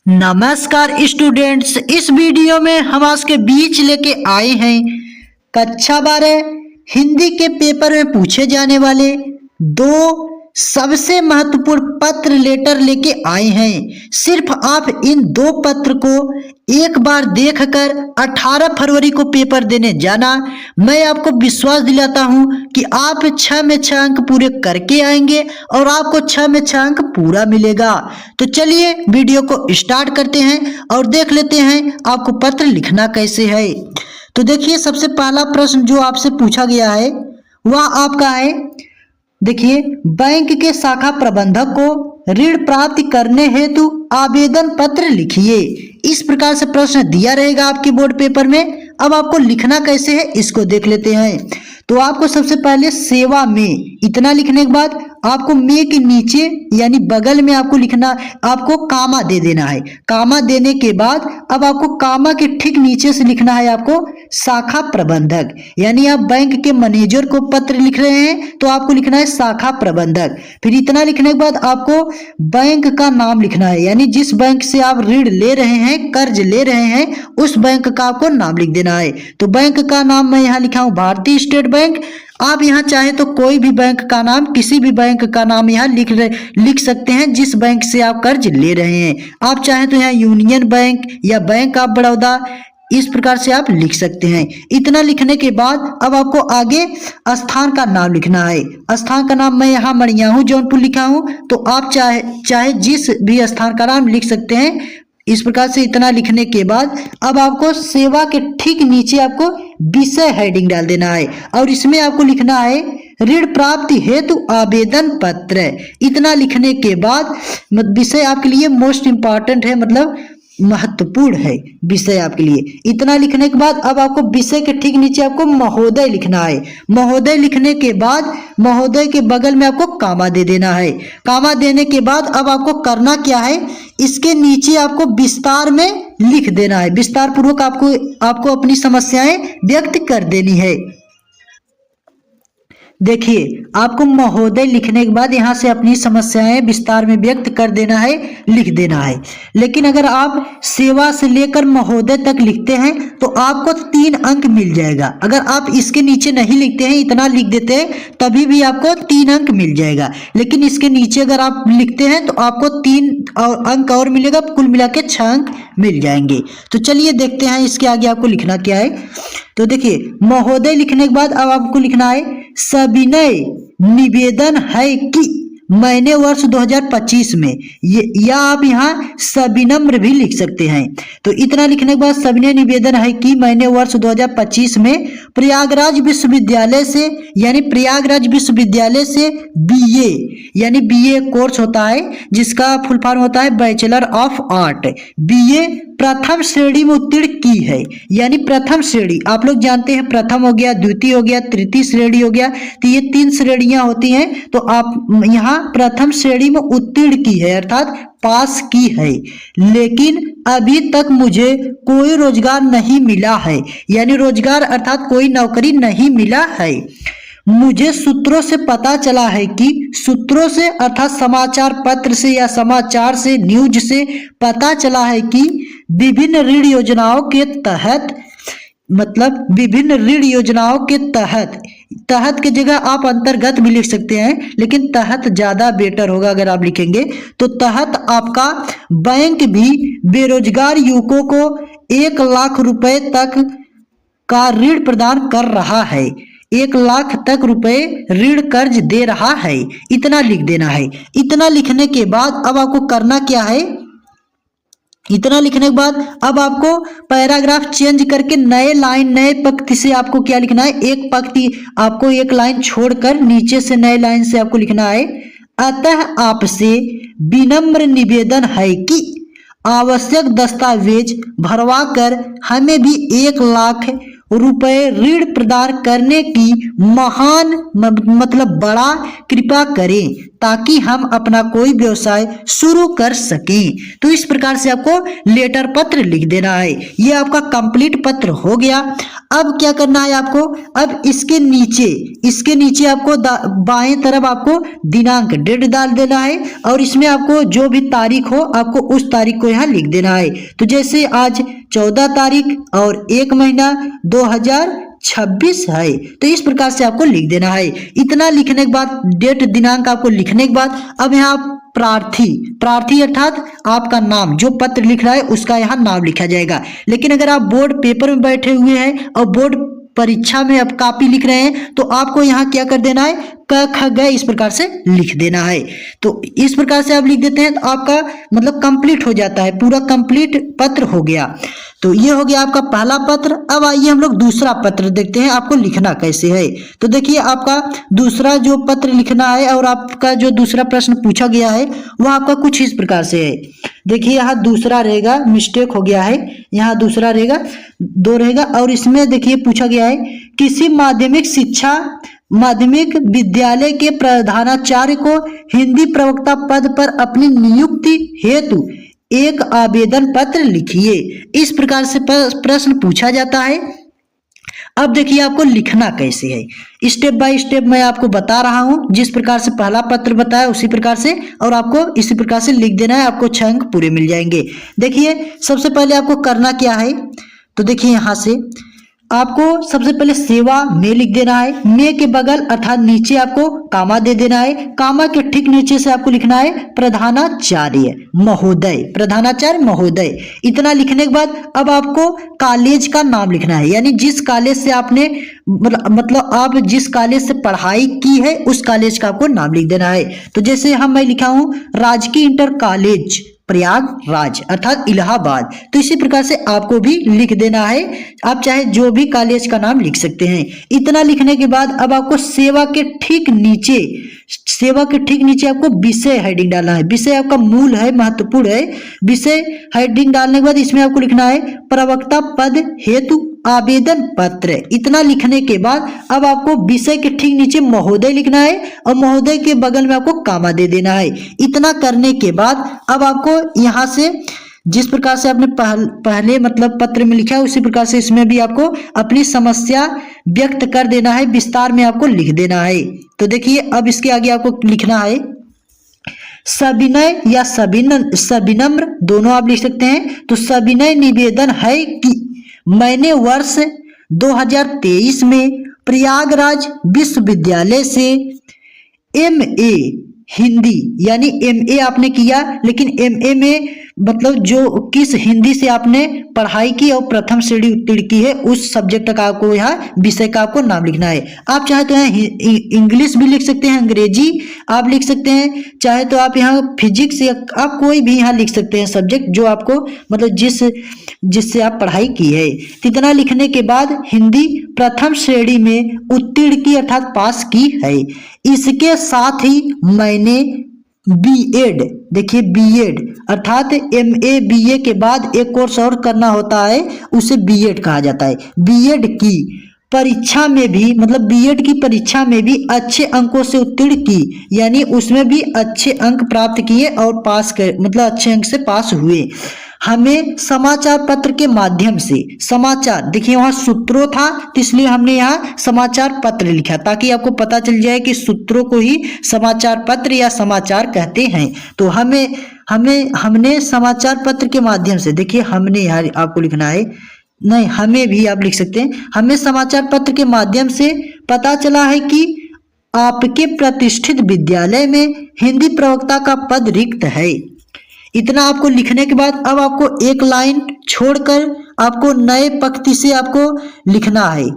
नमस्कार स्टूडेंट्स, इस वीडियो में हम आज के बीच लेके आए हैं कक्षा 12 हिंदी के पेपर में पूछे जाने वाले दो सबसे महत्वपूर्ण पत्र लेटर लेके आए हैं। सिर्फ आप इन दो पत्र को एक बार देखकर 18 फरवरी को पेपर देने जाना। मैं आपको विश्वास दिलाता हूं कि आप 6 में 6 अंक पूरे करके आएंगे और आपको 6 में 6 अंक पूरा मिलेगा। तो चलिए वीडियो को स्टार्ट करते हैं और देख लेते हैं आपको पत्र लिखना कैसे है। तो देखिए, सबसे पहला प्रश्न जो आपसे पूछा गया है वह आपका है, देखिए, बैंक के शाखा प्रबंधक को ऋण प्राप्त करने हेतु आवेदन पत्र लिखिए। इस प्रकार से प्रश्न दिया रहेगा आपके बोर्ड पेपर में। अब आपको लिखना कैसे है इसको देख लेते हैं। तो आपको सबसे पहले सेवा में इतना लिखने के बाद आपको में के नीचे यानी बगल में आपको लिखना, आपको कामा दे देना है। कामा देने के बाद अब आपको कामा के ठीक नीचे से लिखना है आपको शाखा प्रबंधक, यानी आप बैंक के मैनेजर को पत्र लिख रहे हैं तो आपको लिखना है शाखा प्रबंधक। फिर इतना लिखने के बाद आपको बैंक का नाम लिखना है, यानी जिस बैंक से आप ऋण ले रहे हैं, कर्ज ले रहे हैं, उस बैंक का आपको नाम लिख देना है। तो बैंक का नाम मैं यहाँ लिखा हूँ भारतीय स्टेट बैंक। आप यहाँ चाहे तो कोई भी बैंक का नाम, किसी भी बैंक का नाम यहाँ लिख सकते हैं जिस बैंक से आप कर्ज ले रहे हैं। आप चाहे तो यहाँ यूनियन बैंक या बैंक ऑफ बड़ौदा, इस प्रकार से आप लिख सकते हैं। इतना लिखने के बाद अब आपको आगे स्थान का नाम लिखना है। स्थान का नाम मैं यहाँ मड़ियाहू जौनपुर लिखा हूँ, तो आप चाहे जिस भी स्थान का नाम लिख सकते हैं। इस प्रकार से इतना लिखने के बाद अब आपको सेवा के ठीक नीचे आपको विषय हेडिंग डाल देना है और इसमें आपको लिखना है ऋण प्राप्ति हेतु आवेदन पत्र। इतना लिखने के बाद विषय आपके लिए मोस्ट इंपॉर्टेंट है, मतलब महत्वपूर्ण है विषय आपके लिए। इतना लिखने के बाद अब आपको विषय के ठीक नीचे आपको महोदय लिखना है। महोदय लिखने के बाद महोदय के बगल में आपको कामा दे देना है। कामा देने के बाद अब आपको करना क्या है, इसके नीचे आपको विस्तार में लिख देना है। विस्तार पूर्वक आपको अपनी समस्याएं व्यक्त कर देनी है। देखिए, आपको महोदय लिखने के बाद यहाँ से अपनी समस्याएं विस्तार में व्यक्त कर देना है, लिख देना है। लेकिन अगर आप सेवा से लेकर महोदय तक लिखते हैं तो आपको 3 अंक मिल जाएगा। अगर आप इसके नीचे नहीं लिखते हैं, इतना लिख देते हैं, तभी भी आपको 3 अंक मिल जाएगा। लेकिन इसके नीचे अगर आप लिखते हैं तो आपको 3 अंक और मिलेगा, कुल मिला के 6 अंक मिल जाएंगे। तो चलिए देखते हैं इसके आगे आपको लिखना क्या है। तो देखिए, महोदय लिखने के बाद अब आपको लिखना है सविनय निवेदन है कि मैंने वर्ष 2025 में, या आप यहाँ सविनम्र भी लिख सकते हैं। तो इतना लिखने के बाद सविनय निवेदन है कि मैंने वर्ष 2025 में प्रयागराज विश्वविद्यालय से, यानी प्रयागराज विश्वविद्यालय से बीए, यानी बीए कोर्स होता है जिसका फुल फॉर्म होता है बैचलर ऑफ आर्ट, बीए प्रथम श्रेणी में उत्तीर्ण की है। यानी प्रथम श्रेणी आप लोग जानते हैं, प्रथम हो गया, द्वितीय हो गया, तृतीय श्रेणी हो गया, तो ये 3 श्रेणियां होती हैं। तो आप यहाँ प्रथम श्रेणी में उत्तीर्ण की है, अर्थात पास की है। लेकिन अभी तक मुझे कोई रोजगार नहीं मिला है, यानी रोजगार अर्थात कोई नौकरी नहीं मिला है। मुझे सूत्रों से पता चला है कि, सूत्रों से अर्थात समाचार पत्र से या समाचार से, न्यूज से पता चला है कि विभिन्न ऋण योजनाओं के तहत, मतलब विभिन्न ऋण योजनाओं के तहत, तहत की जगह आप अंतर्गत भी लिख सकते हैं, लेकिन तहत ज्यादा बेटर होगा अगर आप लिखेंगे। तो तहत आपका बैंक भी बेरोजगार युवकों को 1 लाख रुपए तक का ऋण प्रदान कर रहा है। 1 लाख तक रुपए ऋण कर्ज दे रहा है। इतना लिख देना है। इतना लिखने के बाद अब आपको करना क्या है, इतना लिखने के बाद अब आपको पैराग्राफ चेंज करके नए पंक्ति से आपको क्या लिखना है, एक पंक्ति आपको एक लाइन छोड़कर नीचे से नए लाइन से आपको लिखना है, अतः आपसे विनम्र निवेदन है कि आवश्यक दस्तावेज भरवा कर हमें भी 1 लाख रुपए ऋण प्रदान करने की महान मतलब बड़ा कृपा करें ताकि हम अपना कोई व्यवसाय शुरू कर सकें। तो इस प्रकार से आपको लेटर पत्र लिख देना है। ये आपका कंप्लीट पत्र हो गया। अब क्या करना है आपको, अब इसके नीचे आपको बाएं तरफ आपको दिनांक डेट डाल देना है और इसमें आपको जो भी तारीख हो आपको उस तारीख को यहाँ लिख देना है। तो जैसे आज 14 तारीख और 1 महीना 2026 है, तो इस प्रकार से आपको लिख देना है। इतना लिखने के बाद डेट दिनांक आपको लिखने के बाद अब यहाँ प्रार्थी अर्थात आपका नाम, जो पत्र लिख रहा है उसका यहाँ नाम लिखा जाएगा। लेकिन अगर आप बोर्ड पेपर में बैठे हुए हैं और बोर्ड परीक्षा में आप कॉपी लिख रहे हैं तो आपको यहाँ क्या कर देना है, क ख ग इस प्रकार से लिख देना है। तो इस प्रकार से आप लिख देते हैं तो आपका मतलब कंप्लीट हो जाता है, पूरा कंप्लीट पत्र हो गया। तो ये हो गया आपका पहला पत्र। अब आइए हम लोग दूसरा पत्र देखते हैं आपको लिखना कैसे है। तो देखिए आपका दूसरा जो पत्र लिखना है और आपका जो दूसरा प्रश्न पूछा गया है वह आपका कुछ इस प्रकार से है। देखिए यहाँ दूसरा रहेगा, मिस्टेक हो गया है, यहाँ दूसरा रहेगा, 2 रहेगा और इसमें देखिए पूछा गया है किसी माध्यमिक विद्यालय के प्रधानाचार्य को हिंदी प्रवक्ता पद पर अपनी नियुक्ति हेतु एक आवेदन पत्र लिखिए। इस प्रकार से प्रश्न पूछा जाता है। अब देखिए आपको लिखना कैसे है, स्टेप बाय स्टेप मैं आपको बता रहा हूं। जिस प्रकार से पहला पत्र बताया उसी प्रकार से और आपको इसी प्रकार से लिख देना है, आपको 6 अंक पूरे मिल जाएंगे। देखिए सबसे पहले आपको करना क्या है, तो देखिए यहां से आपको सबसे पहले सेवा में लिख देना है। में के बगल अर्थात नीचे आपको कामा दे देना है। कामा के ठीक नीचे से आपको लिखना है प्रधानाचार्य महोदय। इतना लिखने के बाद अब आपको कॉलेज का नाम लिखना है, यानी जिस कॉलेज से आपने मतलब आप जिस कॉलेज से पढ़ाई की है उस कॉलेज का आपको नाम लिख देना है। तो जैसे मैं लिखा हूं राजकीय इंटर कॉलेज प्रयागराज अर्थात इलाहाबाद, तो इसी प्रकार से आपको भी लिख देना है। आप चाहे जो भी कॉलेज का नाम लिख सकते हैं। इतना लिखने के बाद अब आपको सेवा के ठीक नीचे आपको विषय हेडिंग डालना है। विषय आपका मूल है, महत्वपूर्ण है। विषय हेडिंग डालने के बाद इसमें आपको लिखना है प्रवक्ता पद हेतु आवेदन पत्र। इतना लिखने के बाद अब आपको विषय के ठीक नीचे महोदय लिखना है और महोदय के बगल में आपको कामा दे देना है। इतना करने के बाद अब आपको यहाँ से जिस प्रकार से आपने पहले मतलब पत्र में लिखा है उसी प्रकार से इसमें भी आपको अपनी समस्या व्यक्त कर देना है, विस्तार में आपको लिख देना है। तो देखिए अब इसके आगे आपको लिखना है सविनय या सविनम्र दोनों आप लिख सकते हैं। तो सविनय निवेदन है कि मैंने वर्ष 2023 में प्रयागराज विश्वविद्यालय से MA हिंदी यानी MA आपने किया, लेकिन MA में मतलब जो किस हिंदी से आपने पढ़ाई की और प्रथम श्रेणी उत्तीर्ण की है उस सब्जेक्ट का आपको यहाँ विषय का आपको नाम लिखना है। आप चाहे तो यहाँ इंग्लिश भी लिख सकते हैं, अंग्रेजी आप लिख सकते हैं, चाहे तो आप यहाँ फिजिक्स या आप कोई भी यहाँ लिख सकते हैं सब्जेक्ट जो आपको मतलब जिससे आप पढ़ाई की है। इतना लिखने के बाद हिंदी प्रथम श्रेणी में उत्तीर्ण की अर्थात पास की है। इसके साथ ही मैंने B.Ed, देखिए B.Ed अर्थात MA BA के बाद एक कोर्स और करना होता है उसे B.Ed कहा जाता है। B.Ed की परीक्षा में भी मतलब B.Ed की परीक्षा में भी अच्छे अंकों से उत्तीर्ण की, यानी उसमें भी अच्छे अंक प्राप्त किए और पास कर मतलब अच्छे अंक से पास हुए। हमें समाचार पत्र के माध्यम से समाचार, देखिए वहां सूत्रों था तो इसलिए हमने यहाँ समाचार पत्र लिखा ताकि आपको पता चल जाए कि सूत्रों को ही समाचार पत्र या समाचार कहते हैं। तो हमने समाचार पत्र के माध्यम से, देखिए हमने यहाँ आपको लिखना है, नहीं हमें भी आप लिख सकते हैं, हमें समाचार पत्र के माध्यम से पता चला है कि आपके प्रतिष्ठित विद्यालय में हिंदी प्रवक्ता का पद रिक्त है। इतना आपको लिखने के बाद अब आपको एक लाइन छोड़कर आपको नए पंक्ति से आपको लिखना है।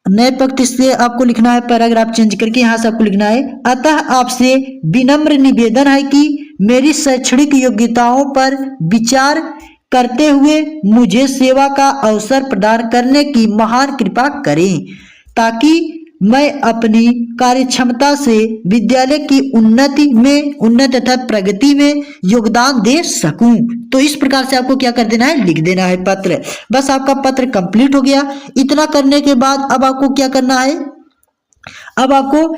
नए पंक्ति से आपको लिखना है, पैराग्राफ चेंज करके यहाँ से आपको लिखना है अतः आपसे विनम्र निवेदन है कि मेरी शैक्षणिक योग्यताओं पर विचार करते हुए मुझे सेवा का अवसर प्रदान करने की महान कृपा करें ताकि मैं अपनी कार्यक्षमता से विद्यालय की उन्नति तथा प्रगति में योगदान दे सकूं। तो इस प्रकार से आपको क्या कर देना है, लिख देना है पत्र। बस आपका पत्र कंप्लीट हो गया। इतना करने के बाद अब आपको क्या करना है, अब आपको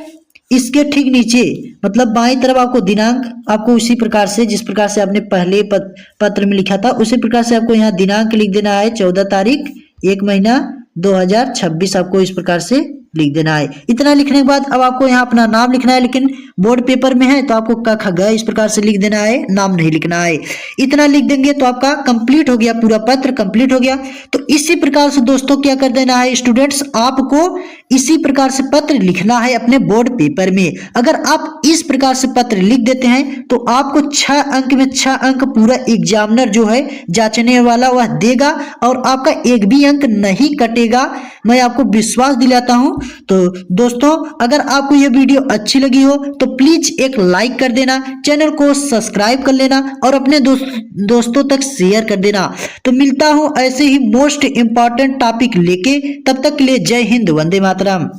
इसके ठीक नीचे मतलब बाईं तरफ आपको दिनांक, आपको उसी प्रकार से जिस प्रकार से आपने पहले पत्र में लिखा था उसी प्रकार से आपको यहाँ दिनांक लिख देना है। 14 तारीख 1 महीना 2026 आपको इस प्रकार से लिख देना है। इतना लिखने के बाद अब आपको यहाँ अपना नाम लिखना है, लेकिन बोर्ड पेपर में है तो आपको क ख ग इस प्रकार से लिख देना है, नाम नहीं लिखना है। इतना लिख देंगे तो आपका कंप्लीट हो गया, पूरा पत्र कंप्लीट हो गया। तो इसी प्रकार से दोस्तों क्या कर देना है स्टूडेंट्स, आपको इसी प्रकार से पत्र लिखना है अपने बोर्ड पेपर में। अगर आप इस प्रकार से पत्र लिख देते हैं तो आपको 6 अंक में 6 अंक पूरा एग्जामिनर जो है जांचने वाला वह देगा और आपका एक भी अंक नहीं कटेगा, मैं आपको विश्वास दिलाता हूं। तो दोस्तों अगर आपको यह वीडियो अच्छी लगी हो तो प्लीज एक लाइक कर देना, चैनल को सब्सक्राइब कर लेना और अपने दोस्तों तक शेयर कर देना। तो मिलता हूं ऐसे ही मोस्ट इंपॉर्टेंट टॉपिक लेके, तब तक के लिए जय हिंद, वंदे मातरम।